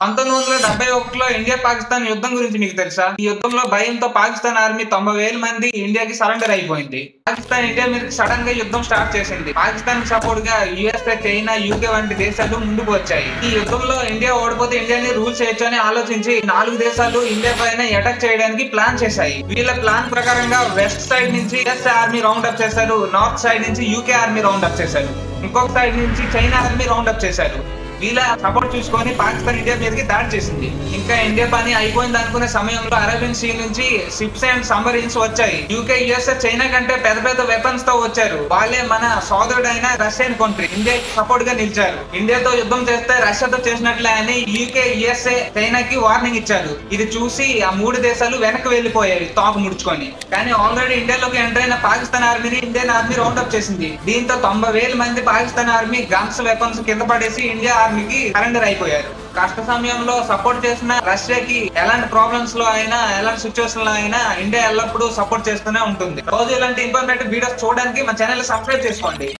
1971లో India Pakistan యుద్ధం గురించి మీకు తెలుసా? ఈ యుద్ధంలో భయంతో పాకిస్తాన్ ఆర్మీ 90,000 మంది ఇండియాకి సరెండర్ అయిపోయింది. పాకిస్తాన్ ఇండియా మీద సడన్ గా యుద్ధం స్టార్ట్ చేసింది. పాకిస్తాన్ సపోర్ట్ గా యుఎస్ఏ, చైనా, యూకే వంటి దేశాలు ముందుకు వచ్చాయి. ఈ యుద్ధంలో ఇండియా ఓడిపోతే ఇండియాని రూల్ చేయొచ్చు అని ఆలోచించి 4 దేశాలు ఇండియా పైన అటాక్ చేయడానికి ప్లాన్ చేశాయి. వీళ్ళ ప్లాన్ ప్రకారంగా వెస్ట్ సైడ్ నుంచి యుఎస్ఏ ఆర్మీ రౌండ్ అప్ చేశారు. నార్త్ సైడ్ నుంచి యూకే ఆర్మీ రౌండ్ అప్ చేశారు. ఇంకొక సైడ్ నుంచి చైనా ఆర్మీ రౌండ్ అప్ చేశారు. వీళ్ళ సపోర్ట్ చూసుకొని పాకిస్తాన్ ఇండియా మీదకి దాడి చేసింది. ఇంకా ఇండియా పని అయిపోయింది అనుకునే సమయంలో అరేబియన్ సీ నుంచి షిప్స్ అండ్ సబ్మరీన్స్ వచ్చాయి. యూకే, యుఎస్ఏ, చైనా కంటే పెద్ద పెద్ద వెపన్స్ తో వచ్చారు. వాళ్ళే మన సోదరుడైన రష్యన్ కంట్రీ ఇండియాకి సపోర్ట్ గా నిలిచారు. ఇండియాతో యుద్ధం చేస్తే రష్యాతో చేసినట్లే అని యూకే, యుఎస్ఏ, చైనాకి వార్నింగ్ ఇచ్చారు. ఇది చూసి ఆ 3 దేశాలు వెనక్కి వెళ్లిపోయాయి తాకు ముడుచుకొని. కానీ ఆల్రెడీ ఇండియాలోకి ఎంటర్ అయిన పాకిస్తాన్ ఆర్మీని ఇండియన్ ఆర్మీ రౌండ్ అప్ చేసింది. దీంతో 90,000 మంది పాకిస్తాన్ ఆర్మీ గన్స్, వెపన్స్ కింద పడేసి ఇండియా ఆర్మీకి సరెండర్ అయిపోయారు. కష్ట సమయంలో సపోర్ట్ చేసిన రష్యాకి ఎలాంటి ప్రాబ్లమ్స్ లో అయినా, ఎలాంటి సిచ్యువేషన్ లో అయినా ఇండియా ఎల్లప్పుడూ సపోర్ట్ చేస్తూనే ఉంటుంది. రోజు ఇలాంటి ఇన్ఫర్మేటివ్ వీడియోస్ చూడడానికి మన ఛానల్ సబ్స్క్రైబ్ చేసుకోండి.